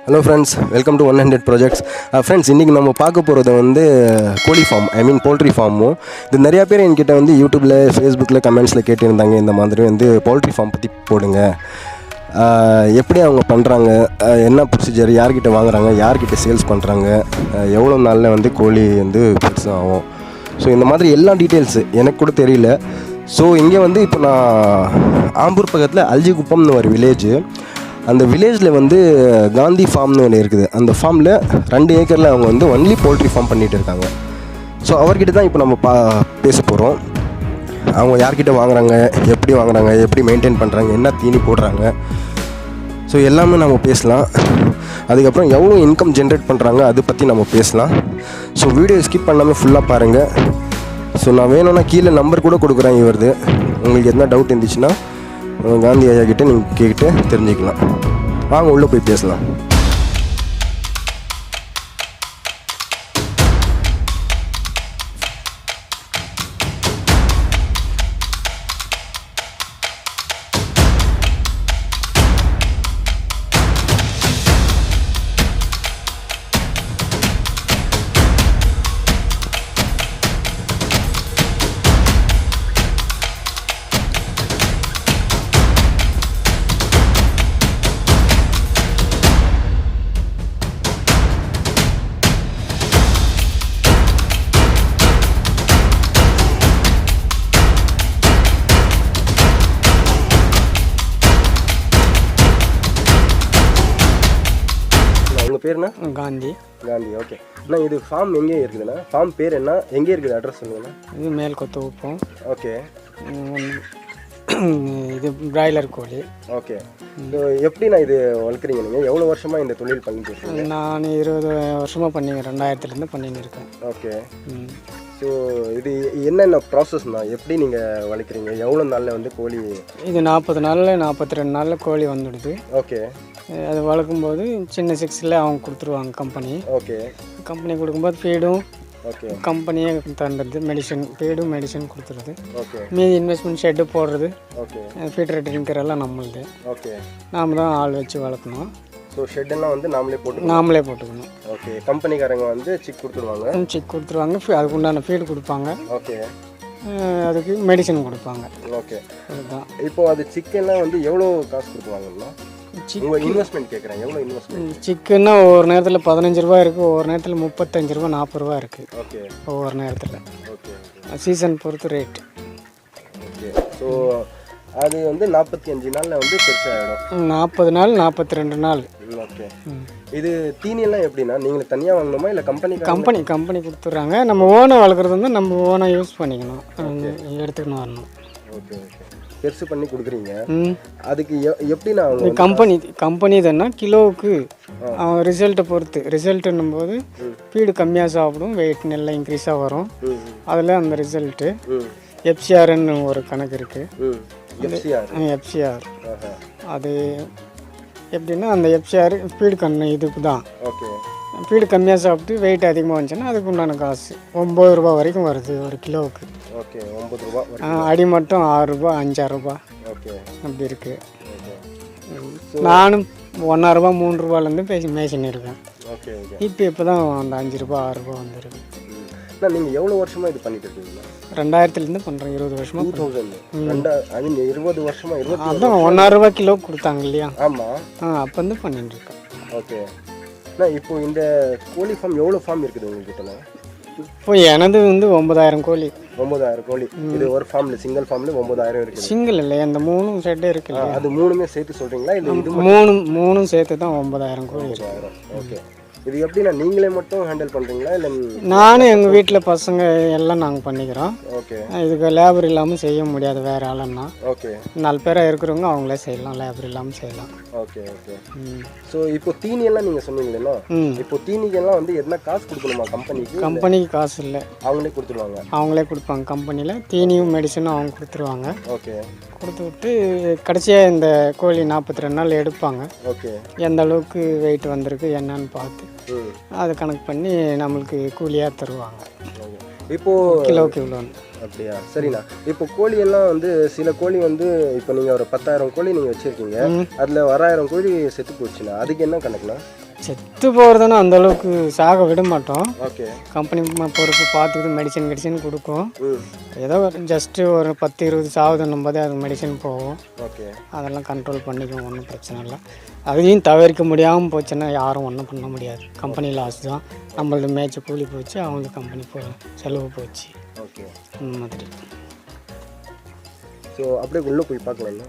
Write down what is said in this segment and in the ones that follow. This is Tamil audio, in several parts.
Hello friends, welcome to 100 projects. Friends, இன்றைக்கி நம்ம பார்க்க போகிறது வந்து கோழி ஃபார்ம், போல்ட்ரி ஃபார்மும். இது நிறையா பேர் என்கிட்ட வந்து யூடியூப்பில், ஃபேஸ்புக்கில் கமெண்ட்ஸில் கேட்டிருந்தாங்க. இந்த மாதிரி வந்து போல்ட்ரி ஃபார்ம் பற்றி போடுங்க, எப்படி அவங்க பண்ணுறாங்க, என்ன ப்ரொசீஜர், யார்கிட்ட வாங்குறாங்க, யார்கிட்ட சேல்ஸ் பண்ணுறாங்க, எவ்வளோ நாளில் வந்து கோழி வந்து பெருசு ஆகும். ஸோ இந்த மாதிரி எல்லா டீட்டெயில்ஸு எனக்கு கூட தெரியல. ஸோ இங்கே வந்து இப்போ நான் ஆம்பூர் பக்கத்தில் அல்ஜிகுப்பம்னு ஒரு வில்லேஜு. அந்த வில்லேஜில் வந்து காந்தி ஃபார்ம்னு ஒன்று இருக்குது. அந்த ஃபார்மில் 2 ஏக்கரில் அவங்க வந்து ஒன்லி போல்ட்ரி ஃபார்ம் பண்ணிகிட்டு இருக்காங்க. ஸோ அவர்கிட்ட தான் இப்போ நம்ம பேச போகிறோம். அவங்க யார்கிட்ட வாங்குறாங்க, எப்படி மெயின்டைன் பண்ணுறாங்க, என்ன தீனி போடுறாங்க, ஸோ எல்லாமே நம்ம பேசலாம். அதுக்கப்புறம் எவ்வளோ இன்கம் ஜென்ரேட் பண்ணுறாங்க அதை பற்றி நம்ம பேசலாம். ஸோ வீடியோ ஸ்கிப் பண்ணாமல் ஃபுல்லாக பாருங்கள். ஸோ நான் வேணும்னா கீழே நம்பர் கூட கொடுக்குறேன் இவரது. உங்களுக்கு எதனா டவுட் இருந்துச்சுன்னா காந்தி ஐயா கிட்டே நீங்கள் கேட்டு தெரிஞ்சுக்கலாம். வாங்க உள்ளே போய் பேசலாம். பேருண்ணா? காந்தி. ஓகே அண்ணா, இது ஃபார்ம் எங்கே இருக்குதுண்ணா? ஃபார்ம் பேர் என்ன, எங்கே இருக்குது, அட்ரஸ் சொல்லுங்கண்ணா. இது மேல்கொத்து உப்பம். ஓகே. இது பிராய்லர் கோழி. ஓகே. ஸோ எப்படிண்ணா இது வளர்க்குறீங்க நீங்கள்? எவ்வளோ வருஷமாக இந்த தொழில் பண்ணிட்டு இருக்கீங்க? நான் 20 வருஷமாக பண்ணிங்க, 2000 பண்ணின்னு இருக்கேன். ஓகே. ஸோ இது என்னென்ன ப்ராசஸ்ண்ணா, எப்படி நீங்கள் வளர்க்குறீங்க, எவ்வளோ நாளில் வந்து கோழி? இது 40 நாளில் 42 நாளில் கோழி வந்துடுது. ஓகே. அது வளர்க்கும்போது சின்ன 6ல் அவங்க கொடுத்துருவாங்க கம்பெனி. ஓகே. கம்பெனி கொடுக்கும்போது ஃபீடும் ஓகே கம்பெனியே தந்துடுது, மெடிசன் கொடுத்துருது. ஓகே. மீதி இன்வெஸ்ட்மெண்ட் ஷெட்டு போடுறது, ஓகே, ஃபீடர் ட்ரிங்கர் எல்லாம் நம்மளுது. ஓகே. நாம் தான் ஆள் வச்சு வளர்க்கணும். ஸோ ஷெட்டெல்லாம் வந்து நாமளே போட்டுக்கணும். ஓகே. கம்பெனிக்காரங்க வந்து சிக் கொடுத்துருவாங்க, அதுக்கு உண்டான ஃபீடு கொடுப்பாங்க. ஓகே. அதுக்கு மெடிசன் கொடுப்பாங்க. ஓகே. அதுதான். இப்போது அது சிக்கன்லாம் வந்து எவ்வளோ காசு கொடுத்துருவாங்கண்ணா? இன்வெஸ்ட்மெண்ட் கேட்குறேன், எவ்வளோ இன்வெஸ்ட்மெண்ட்? சிக்கன்னா ஒவ்வொரு நேரத்தில் 15 ரூபா இருக்குது, ஒவ்வொரு நேரத்தில் 35 ரூபா 40 ரூபா இருக்குது. ஓகே. ஒவ்வொரு நேரத்தில். ஓகே. சீசன் பொறுத்து ரேட். ஓகே. ஸோ அது வந்து 45 நாளில் வந்து பெருசாகிடும். 40 நாள் 42 நாள். ஓகே. இது தீனியெல்லாம் எப்படின்னா நீங்களே தனியாக வாங்கணுமா இல்லை கம்பெனி கொடுத்துட்றாங்க. நம்ம ஓனாக வளர்க்குறது வந்து நம்ம ஓனாக யூஸ் பண்ணிக்கணும், எடுத்துக்கணும் வரணும். ஓகே. ஓகே. பெருசு பண்ணி கொடுக்குறீங்க. அதுக்கு எப்படின்னா கம்பெனி தானே கிலோவுக்கு ரிசல்ட்டை பொறுத்து. ரிசல்ட்டுன்னும் போது ஃபீடு கம்மியாக சாப்பிடும், வெயிட் நல்லா இன்க்ரீஸாக வரும். அதில் அந்த ரிசல்ட்டு எஃப்சிஆர்ன்னு ஒரு கணக்கு இருக்குது. எஃப்சிஆர் அது எப்படின்னா அந்த எஃப்சிஆர் ஃபீடு இதுக்கு தான். ஓகே. ஃபீடு கம்மியாக சாப்பிட்டு வெயிட் அதிகமாக வந்துச்சுன்னா அதுக்கு உண்டான காசு 9 ரூபா வரைக்கும் வருது ஒரு கிலோவுக்கு. ஓகே. 9 ரூபா. அடி மட்டும் 6 ரூபா 5 ரூபா. ஓகே. அப்படி இருக்குது. நானும் 1 ரூபா 3 ரூபாலேருந்து மேய்ச்சின்னு இருக்கேன். ஓகே. இப்போ தான் அந்த 5 ரூபா 6 ரூபா வந்துருக்கு. நீங்கள் எவ்வளோ வருஷமாக இது பண்ணிட்டு இருக்கீங்களா? 2000 பண்ணுறேன், 20 வருஷமாக. 20 வருஷமாக அதான் 1 ரூபா கிலோ கொடுத்தாங்க இல்லையா? ஆமாம். அப்போ வந்து பண்ணிட்டு இருக்கேன். ஓகே. இப்போ இந்த கோழி ஃபார்ம் எவ்வளோ ஃபார்ம் இருக்குது உங்கள்கிட்ட? இப்போ எனது வந்து 9000 கோழி. 9000 கோழி. இது ஒரு ஃபார்மில், சிங்கிள் ஃபார்மில் 9000 இருக்குது. சிங்கிள் இல்லை, அந்த 3 ஷெட்டு இருக்குது. அது 3மே சேர்த்து சொல்கிறீங்களா இல்லை இது 3 சேர்த்து தான் 9000 கோழி. ஓகே. இது எப்படின்னா நீங்களே மட்டும் ஹேண்டில் பண்ணுறீங்களா இல்லை? நானும் எங்கள் வீட்டில் பசங்க எல்லாம் நாங்கள் பண்ணிக்கிறோம். ஓகே. இதுக்கு லேபர் இல்லாமல் செய்ய முடியாது, வேறு ஆளுன்னா. ஓகே. 4 பேராக இருக்கிறவங்க அவங்களே செய்யலாம், லேபர் இல்லாமல் செய்யலாம். ஓகே. ஓகே. ஸோ இப்போ தீனியெல்லாம் நீங்கள் சொன்னீங்களா? இப்போ தீனிக்கெல்லாம் வந்து எதனா காசு கொடுக்கணுமா கம்பெனிக்கு? கம்பெனிக்கு காசு இல்லை, அவங்களே கொடுத்துருவாங்க. அவங்களே கொடுப்பாங்க. கம்பெனியில் தீனியும் மெடிசனும் அவங்க கொடுத்துருவாங்க. ஓகே. கொடுத்து விட்டு கடைசியாக இந்த கோழி 42 நாள் எடுப்பாங்க. ஓகே. எந்த அளவுக்கு வெயிட் வந்திருக்கு என்னன்னு பார்த்து அதை கணக்கு பண்ணி நம்மளுக்கு கூலியாக தருவாங்க. இப்போது கிலோவுக்கு இவ்வளோன்னு. அப்படியா? சரிண்ணா. இப்போ கோழியெல்லாம் வந்து சில கோழி வந்து இப்போ நீங்கள் ஒரு 10,000 கோழி நீங்கள் வச்சுருக்கீங்க, அதில் 1000 கோழி செத்து போச்சுண்ணா, அதுக்கு என்ன கணக்குண்ணா? செத்து போகிறதுன்னா அந்தளவுக்கு சாக விட மாட்டோம். ஓகே. கம்பெனி பொறுப்பு பார்த்துக்கிட்டு மெடிசன் கொடுக்கும். ஏதோ ஜஸ்ட்டு ஒரு 10-20 சாகுதுன்னும் போதே அது மெடிசன் போகும். ஓகே. அதெல்லாம் கண்ட்ரோல் பண்ணிக்கும், ஒன்றும் பிரச்சனை இல்லை. அதையும் தவிர்க்க முடியாமல் போச்சுன்னா யாரும் ஒன்றும் பண்ண முடியாது. கம்பெனி லாஸ் தான். நம்மளது மேய்ச்ச கூலி போச்சு, அவங்களுக்கு கம்பெனி செலவு போச்சு. ஓகே. அந்த மாதிரி. ஸோ அப்படியே உள்ளே போய் பார்க்கலாம்ல.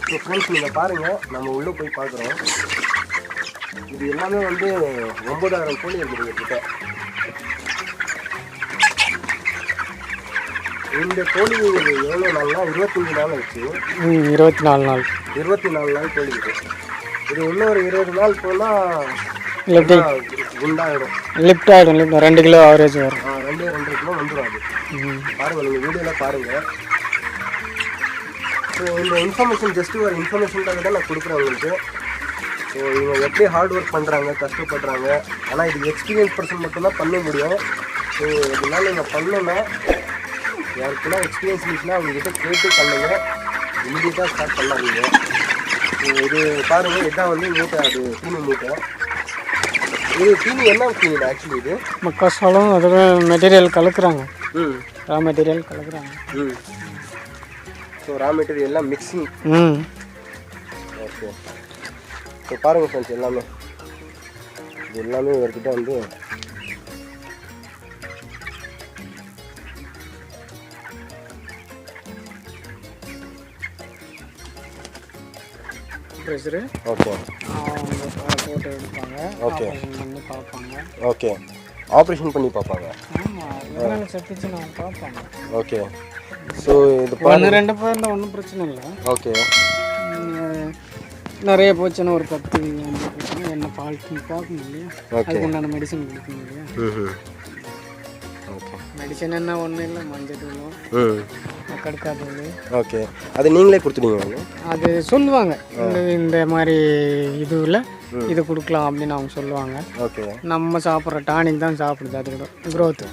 ஸோ ஃப்ரெண்ட்ஸ் நீங்கள் பாருங்கள், நம்ம உள்ளே போய் பார்க்குறோம். இது எல்லாமே வந்து 9000 கோழி இருக்குது கிட்ட. இந்த கோழி எவ்வளோ நாள்னா 25 நாள் ஆச்சு. 24 நாள். 24 நாள் கோழி இருக்குது. இது இன்னும் ஒரு 20 நாள் போனால் குண்டாயிடும். லிஃப்ட் ஆகிடும். 2 கிலோ ஆவரேஜ் வரும். 2 கிலோ வந்துடும் அது. பாருங்கள், நீங்கள் வீடியோவில் பாருங்கள். ஸோ இந்த இன்ஃபர்மேஷன் ஜஸ்ட்டு ஒரு இன்ஃபர்மேஷனுக்காக தான் நான் கொடுக்குறேன் உங்களுக்கு. ஸோ இவங்க எப்படி ஹார்ட் ஒர்க் பண்ணுறாங்க, கஷ்டப்படுறாங்க. ஆனால் இது எக்ஸ்பீரியன்ஸ் பர்சன் மட்டும்தான் பண்ண முடியும். ஸோ இதனால் நீங்கள் பண்ணணுன்னா யாருக்குன்னா எக்ஸ்பீரியன்ஸ் இருந்துச்சுன்னா அவங்ககிட்ட கேட்டு பண்ணுங்க. இமீடியட்டாக ஸ்டார்ட் பண்ணாதீங்க. ஸோ இது பாருங்கள், இதுதான் வந்து மூட்டை, அது தீனி மூட்டை. இது தீனி என்ன தீனி ஆக்சுவலி? இது மக்காசோளம் அதில் மெட்டீரியல் கலக்குறாங்க. ரா மெட்டீரியல் கலக்குறாங்க. ஸோ ரா மெட்டீரியல் எல்லாம் மிக்சிங். ஓகே. ஸோ பாருங்கள் ஃப்ரெண்ட்ஸ், எல்லாமே இது எல்லாமே இவர்கிட்ட வந்து ப்ரெஷரு. ஓகே. அவங்க போட்டு எடுப்பாங்க. ஓகே. பண்ணி பார்ப்பாங்க. ஓகே. ஆப்ரேஷன் பண்ணி பார்ப்பாங்க. ஆமாம், எதனால செத்துச்சு நான் பார்ப்பாங்க. ஓகே. ஸோ இது 1-2 பேர் இருந்தால் ஒன்றும் பிரச்சனை இல்லை. ஓகே. நிறைய போச்சுன்னா ஒரு 10-5 போச்சுன்னா என்ன ஃபால்ட்டுன்னு பார்க்கணும் இல்லையா? அதுக்கு உண்டான மெடிசன் கொடுக்கணும் இல்லையா? ஓகே. மெடிசன் என்ன ஒன்றும் இல்லை, மஞ்சள் தூளும் கடுக்காதூள். ஓகே. அது நீங்களே கொடுத்துட்டீங்க? அது சொல்லுவாங்க, இந்த மாதிரி இதுவில் இது கொடுக்கலாம் அப்படின்னு அவங்க சொல்லுவாங்க. ஓகே. நம்ம சாப்பிட்ற டானிக் தான் சாப்பிடுது, அது கூட க்ரோத்து.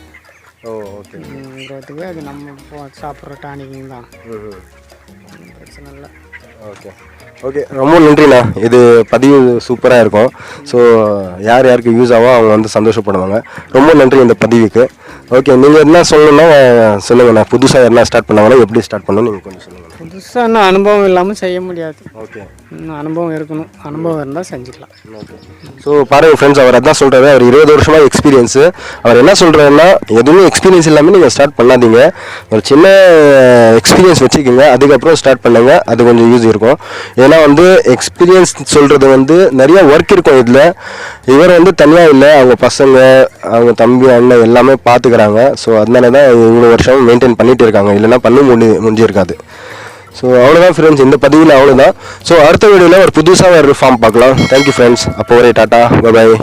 ஓகே. க்ரோத்துக்கு அது நம்ம சாப்பிட்ற டானிக் தான். பிரச்சனை இல்லை. ஓகே. ஓகே, ரொம்ப நன்றிண்ணா. இது பதிவு சூப்பராக இருக்கும். ஸோ யார் யாருக்கு யூஸ் ஆகும் அவங்க வந்து சந்தோஷப்படுவாங்க. ரொம்ப நன்றி இந்த பதிவுக்கு. ஓகே, நீங்கள் என்ன சொல்லணும்னா சொல்லுங்கண்ணா. புதுசாக என்ன ஸ்டார்ட் பண்ணாங்கன்னா எப்படி ஸ்டார்ட் பண்ணணும் நீங்கள் கொஞ்சம் சொல்லுங்கள். புதுசாக என்ன அனுபவம் இல்லாமல் செய்ய முடியாது. ஓகே. அனுபவம் இருக்கணும். அனுபவம் இருந்தால் செஞ்சுக்கலாம். ஓகே. ஸோ பாருங்கள் ஃப்ரெண்ட்ஸ், அவர் அதான் சொல்கிறாரு. அவர் 20 வருஷமாக எக்ஸ்பீரியன்ஸு. அவர் என்ன சொல்கிறாருன்னா, எதுவுமே எக்ஸ்பீரியன்ஸ் இல்லாமல் நீங்கள் ஸ்டார்ட் பண்ணாதீங்க. ஒரு சின்ன எக்ஸ்பீரியன்ஸ் வச்சுக்கோங்க, அதுக்கப்புறம் ஸ்டார்ட் பண்ணுங்கள். அது கொஞ்சம் யூஸ் இருக்கும். ஏன்னா வந்து எக்ஸ்பீரியன்ஸ் சொல்கிறது வந்து நிறைய ஒர்க் இருக்கும் இதில். இவர் வந்து தனியாக இல்லை, அவங்க பசங்க, அவங்க தம்பி, அண்ணன் எல்லாமே பார்த்துக்கிறாங்க. ஸோ அதனால தான் இவ்வளோ வருஷம் மெயின்டைன் பண்ணிகிட்டு இருக்காங்க. இல்லைன்னா முடிஞ்சிருக்காது. ஸோ அவ்வளோதான் ஃப்ரெண்ட்ஸ், இந்த பதிவில் அவ்வளோதான். ஸோ அடுத்த வீடியோவில் ஒரு புதுசாக ஒரு ஃபார்ம் பார்க்கலாம். Thank you friends. அப்போ ஒரே டாட்டா, பை பாய்.